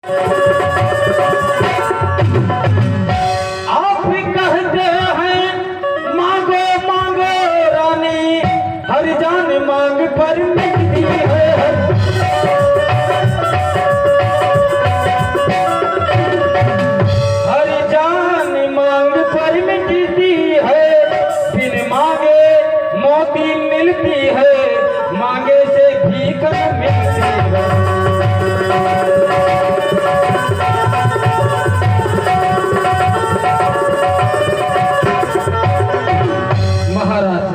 आप कहते हैं मांगो मांगो रानी, हर जान मांग पर मिलती है। हर जान मांग पर मिलती है, बिन मांगे मोती मिलती है, मांगे से भीख मिलती है। महाराज,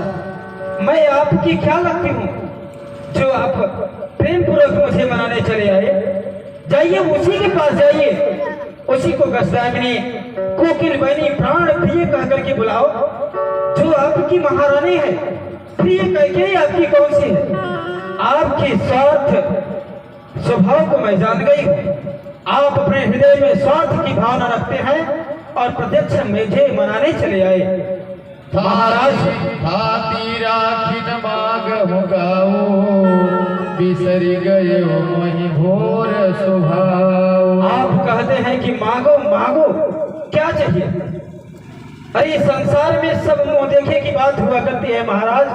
मैं आपकी क्या लगती हूँ जो आप प्रेम पूर्वक मुझे मनाने चले आए? जाइए उसी के पास जाइए, उसी को गस्ताग्नि कोकिल बनी प्राण प्रिय कह करके बुलाओ, जो आपकी महारानी है। प्रिय कैकेयी आपकी कौन सी है? आपकी स्वार्थ स्वभाव को मैं जान गई हूँ। आप अपने हृदय में स्वार्थ की भावना रखते हैं और प्रत्यक्ष मुझे मनाने चले आए। महाराज, राखिन माग गाओ, बिसरी गए मोहि भोर स्वभाव। आप कहते हैं कि मांगो मांगो, क्या चाहिए? अरे संसार में सब मुंह देखे की बात हुआ करती है महाराज।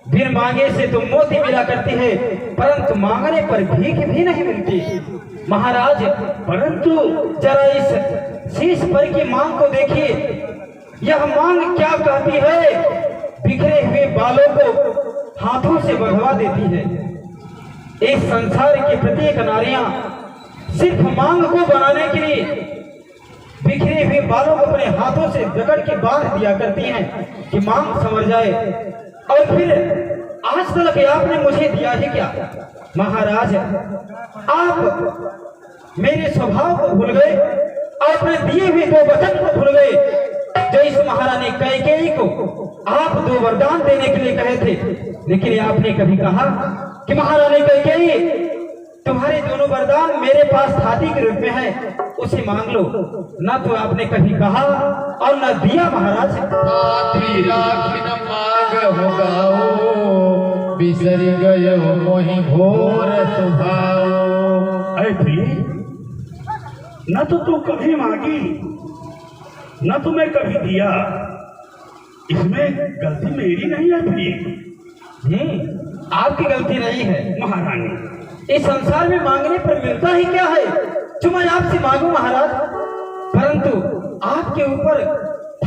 बिन मांगे से तो मोती मिला करती है, परंतु मांगने पर भीख भी नहीं मिलती महाराज। परंतु जरा इस शीश पर की मांग को देखिए, यह मांग क्या कहती है? बिखरे हुए बालों को हाथों से बढ़वा देती है। इस संसार की प्रत्येक नारियां सिर्फ मांग को बनाने के लिए बिखरे हुए बालों को अपने हाथों से जकड़ के बांध दिया करती हैं कि मांग संवर जाए। और फिर आज तक आपने मुझे दिया ही क्या? महाराज, आप मेरे स्वभाव को भूल गए, आपने दिए हुए दो वचन को भूल गए, जो इस महारानी कैकेयी को आप दो वरदान देने के लिए कहे थे। लेकिन आपने कभी कहा कि महारानी कैकेयी, तुम्हारे दोनों वरदान मेरे पास हाथी के रूप में है, उसे मांग लो। न तो आपने कभी कहा और न दिया महाराज। बिसरी गए मोहि भोर स्वभाव। अरे प्रिय, न तो तू कभी मांगी न तुम्हें कभी दिया, इसमें गलती मेरी नहीं है प्रिय। आपकी गलती नहीं है महारानी। इस संसार में मांगने पर मिलता ही क्या है जो मैं आपसे मांगू महाराज? परंतु आपके ऊपर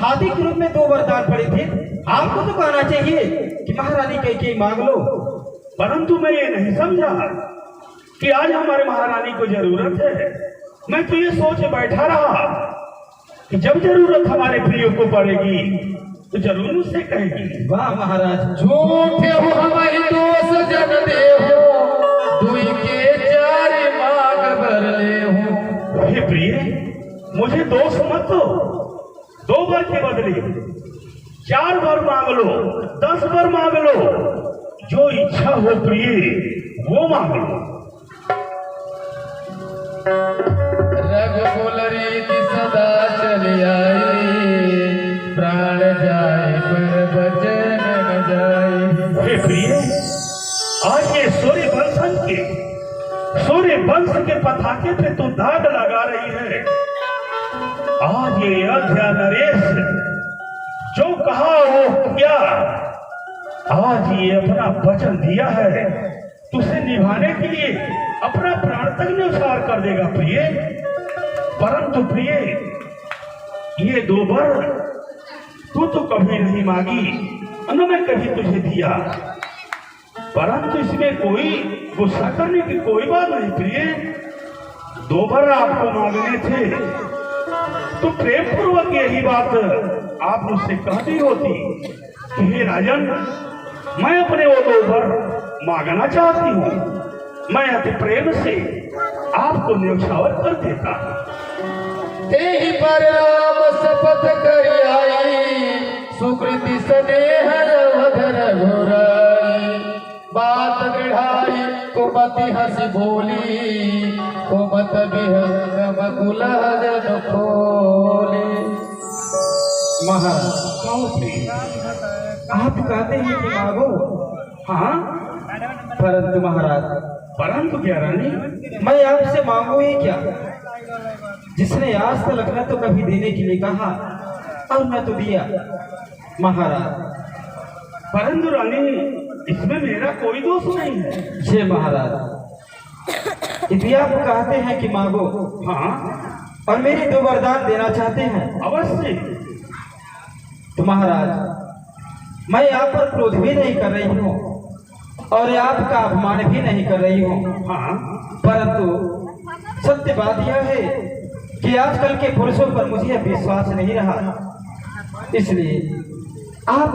हाथी के रूप में दो वरदान पड़े थे, आपको तो कहना चाहिए कि महारानी कैकेयी मांग लो। परंतु मैं ये नहीं समझा कि आज हमारे महारानी को जरूरत है। मैं तो ये सोच बैठा रहा कि जब जरूरत हमारे प्रिय को पड़ेगी तो जरूर मुझसे कहेगी। वाह महाराज, झूठे हो हमारी दोष जन दे हो, दुई के चार मांग भर ले हो। हे प्रिय, मुझे दोष मत दो। 2 बार के बदले 4 बार मांग लो, 10 बार मांग लो, जो इच्छा हो प्रिय वो मांग लो। रघुकुल रीति सदा चली आई, प्राण जाए पर बचन न जाए। हे प्रिय, आज ये सूर्य वंश के पताके पे तू दाग लगा रही है। आज ये अयोध्या नरेश जो कहा वो क्या, आज ये अपना वचन दिया है तुझसे निभाने के लिए अपना प्राण तक न्यौछावर कर देगा प्रिय। परंतु प्रिय, ये 2 बार तू तो कभी नहीं मांगी, न मैं कभी तुझे दिया, परंतु इसमें कोई गुस्सा करने की कोई बात नहीं प्रिय। 2 बार आपको मांगने थे तो प्रेम पूर्वक यही बात आप मुझसे कहती होती कि हे राजन, मैं अपने वो 2 बार मांगना चाहती हूँ। मैं अति प्रेम से आपको न्यौछावर कर देता। तेहि पर राम शपथ कर आई, सुकृति स्नेह वधर घुराई। बात बढ़ाई कुमति हंसी बोली, कुमत विहंगम कुलहजन खोली। महाराज, आप कहते हैं कि मांगो, हाँ, परंतु महाराज परंतु क्या रानी, मैं आपसे मांगू ही क्या, जिसने आज तक न तो कभी देने के लिए कहा और न तो दिया महाराज। परंतु रानी, इसमें मेरा कोई दोष नहीं है। जय महाराज, यदि आप कहते हैं कि मांगो हाँ, और मेरी 2 वरदान देना चाहते हैं अवश्य। तो महाराज, मैं आप पर क्रोध भी नहीं कर रही हूँ और आपका अपमान भी नहीं कर रही हूँ, हाँ, परंतु सत्य बात यह है कि आजकल के पुरुषों पर मुझे विश्वास नहीं रहा, इसलिए आप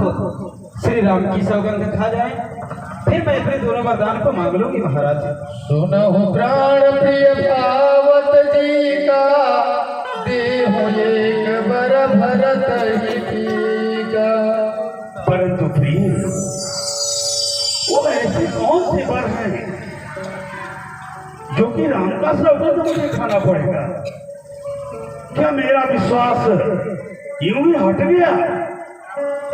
श्री राम की सौगंध खा जाएं, फिर मैं अपने 2 वरदान को मांग लूंगी महाराज। सुनहु प्राण प्रिय पावत जी का, देहु एक बर भरत ही का। परंतु प्रिय, वो ऐसे कौन से वर हैं जो कि राम का सौगंध मुझे खाना पड़ेगा? क्या मेरा विश्वास यूं ही हट गया?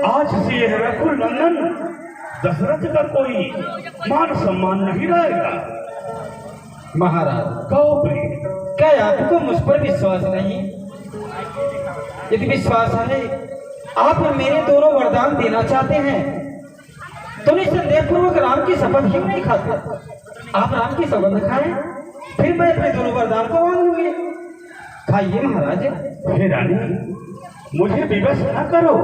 आज से यह रघुकुल नंदन दशरथ का कोई मान सम्मान नहीं रहेगा। महाराज, कहो प्रिय, क्या आपको मुझ पर विश्वास नहीं? यदि विश्वास है, आप मेरे 2 वरदान देना चाहते हैं तो निसंदेह पूर्वक राम की शपथ क्यों नहीं खाते? आप राम की सौगंध खाएं, फिर मैं अपने 2 वरदान को मांग लूंगी। खाइए महाराज। हे रानी, मुझे विवश न करो।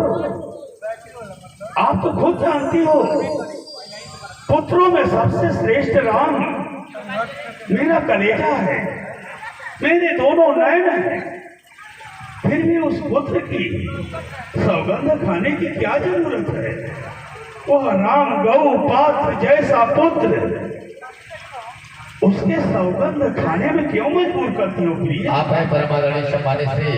आप तो खुद जानती हो, पुत्रों में सबसे श्रेष्ठ राम मेरा कलेजा है, मेरे दोनों नयन हैं। फिर भी उस पुत्र की सौगंध खाने की क्या जरूरत है? वह राम गौ पात्र जैसा पुत्र, उसके सौगंध खाने में क्यों मजबूर करती हो प्रिय? आप है परमादरणीय सम्मानित श्री